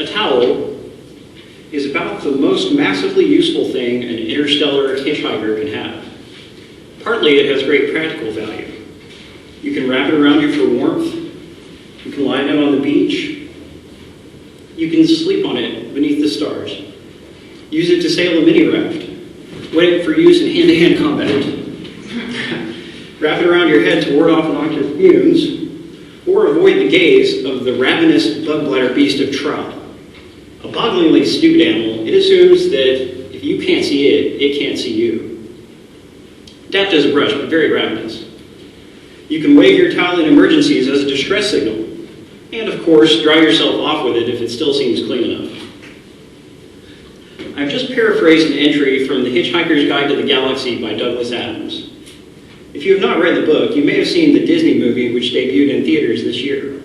A towel is about the most massively useful thing an interstellar hitchhiker can have. Partly it has great practical value. You can wrap it around you for warmth. You can lie down on the beach. You can sleep on it beneath the stars. Use it to sail a mini raft. Wet it for use in hand-to-hand combat. Wrap it around your head to ward off noxious fumes, or avoid the gaze of the ravenous bug-bladder beast of trout. A bogglingly stupid animal, it assumes that if you can't see it, it can't see you. Deft as a brush, but very ravenous. You can wave your towel in emergencies as a distress signal, and of course, dry yourself off with it if it still seems clean enough. I've just paraphrased an entry from The Hitchhiker's Guide to the Galaxy by Douglas Adams. If you have not read the book, you may have seen the Disney movie which debuted in theaters this year.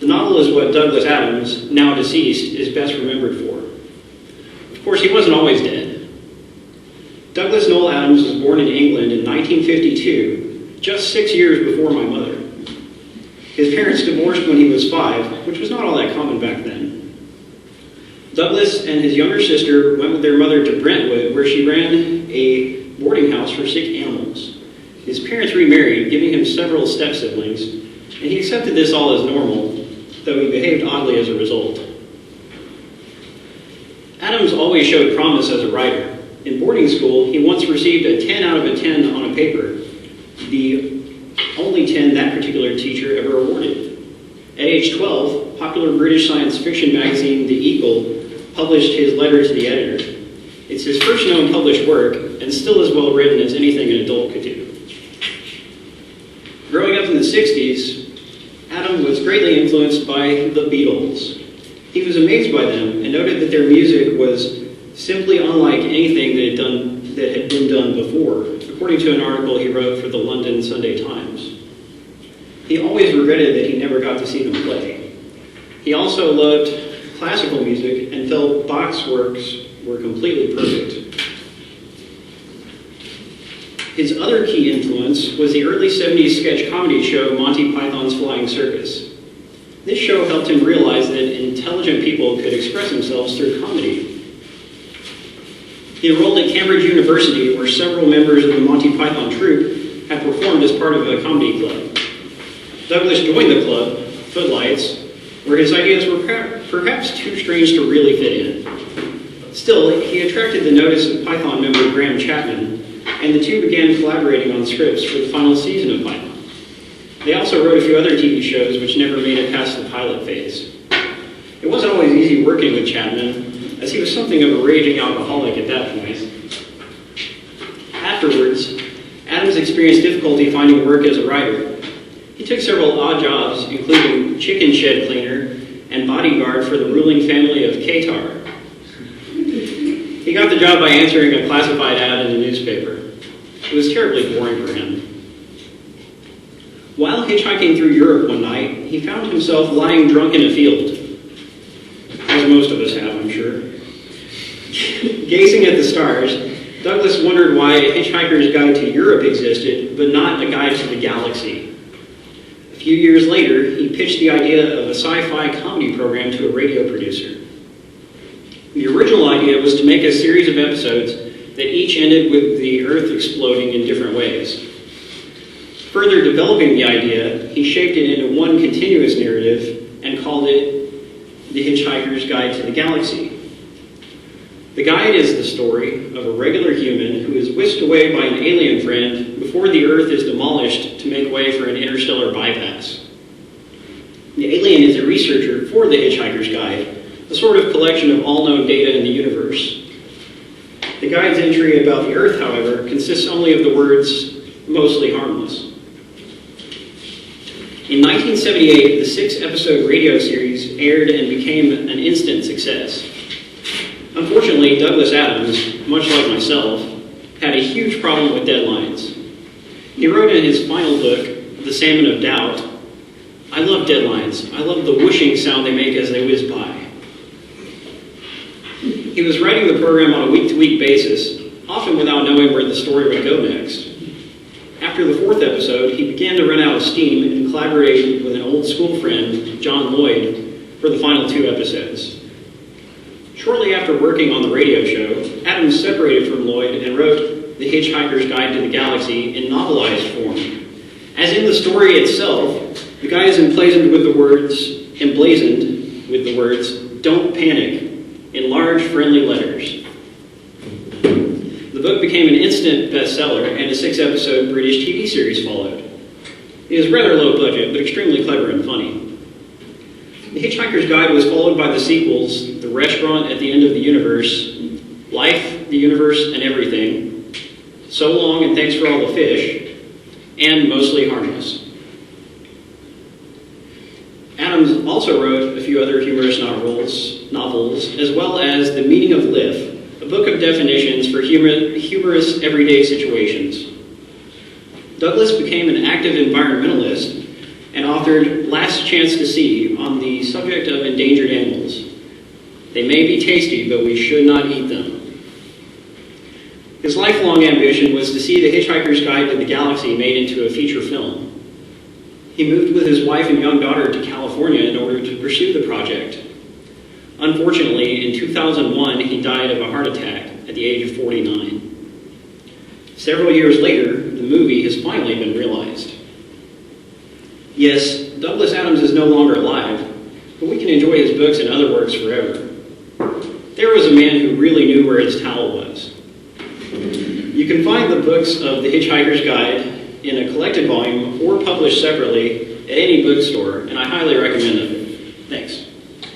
The novel is what Douglas Adams, now deceased, is best remembered for. Of course, he wasn't always dead. Douglas Noel Adams was born in England in 1952, just 6 years before my mother. His parents divorced when he was 5, which was not all that common back then. Douglas and his younger sister went with their mother to Brentwood, where she ran a boarding house for sick animals. His parents remarried, giving him several step-siblings, and he accepted this all as normal, though he behaved oddly as a result. Adams always showed promise as a writer. In boarding school, he once received a 10 out of a 10 on a paper, the only 10 that particular teacher ever awarded. At age 12, popular British science fiction magazine The Eagle published his letter to the editor. It's his first known published work, and still as well written as anything an adult could do. Growing up in the 60s, Adam was greatly influenced by the Beatles. He was amazed by them and noted that their music was simply unlike anything that had been done before, according to an article he wrote for the London Sunday Times. He always regretted that he never got to see them play. He also loved classical music and felt Bach's works were completely perfect. His other key influence was the early 70s sketch comedy show Monty Python's Flying Circus. This show helped him realize that intelligent people could express themselves through comedy. He enrolled at Cambridge University, where several members of the Monty Python troupe had performed as part of a comedy club. Douglas joined the club, Footlights, where his ideas were perhaps too strange to really fit in. Still, he attracted the notice of Python member Graham Chapman, and the two began collaborating on scripts for the final season of Python. They also wrote a few other TV shows which never made it past the pilot phase. It wasn't always easy working with Chapman, as he was something of a raging alcoholic at that point. Afterwards, Adams experienced difficulty finding work as a writer. He took several odd jobs, including chicken shed cleaner and bodyguard for the ruling family of Qatar. He got the job by answering a classified ad in the newspaper. It was terribly boring for him. While hitchhiking through Europe one night, he found himself lying drunk in a field. As most of us have, I'm sure. Gazing at the stars, Douglas wondered why a Hitchhiker's Guide to Europe existed, but not a guide to the galaxy. A few years later, he pitched the idea of a sci-fi comedy program to a radio producer. The original idea was to make a series of episodes that each ended with the Earth exploding in different ways. Further developing the idea, he shaped it into one continuous narrative and called it The Hitchhiker's Guide to the Galaxy. The guide is the story of a regular human who is whisked away by an alien friend before the Earth is demolished to make way for an interstellar bypass. The alien is a researcher for the Hitchhiker's Guide, a sort of collection of all known data in the universe. The guide's entry about the Earth, however, consists only of the words, "mostly harmless." In 1978, the 6-episode radio series aired and became an instant success. Unfortunately, Douglas Adams, much like myself, had a huge problem with deadlines. He wrote in his final book, The Salmon of Doubt, "I love deadlines. I love the whooshing sound they make as they whiz by." He was writing the program on a week-to-week basis, often without knowing where the story would go next. After the 4th episode, he began to run out of steam and collaborated with an old school friend, John Lloyd, for the final 2 episodes. Shortly after working on the radio show, Adams separated from Lloyd and wrote The Hitchhiker's Guide to the Galaxy in novelized form. As in the story itself, the guy is emblazoned with the words, "Don't panic," in large, friendly letters. The book became an instant bestseller, and a 6-episode British TV series followed. It is rather low budget, but extremely clever and funny. The Hitchhiker's Guide was followed by the sequels, The Restaurant at the End of the Universe, Life, the Universe, and Everything, So Long and Thanks for All the Fish, and Mostly Harmless. Adams also wrote a few other humorous novels, as well as The Meaning of Life, a book of definitions for humorous everyday situations. Douglas became an active environmentalist and authored Last Chance to See on the subject of endangered animals. They may be tasty, but we should not eat them. His lifelong ambition was to see The Hitchhiker's Guide to the Galaxy made into a feature film. He moved with his wife and young daughter to California in order to pursue the project. Unfortunately, in 2001, he died of a heart attack at the age of 49. Several years later, the movie has finally been realized. Yes, Douglas Adams is no longer alive, but we can enjoy his books and other works forever. There was a man who really knew where his towel was. You can find the books of The Hitchhiker's Guide in a collected volume or published separately at any bookstore, and I highly recommend them. Thanks.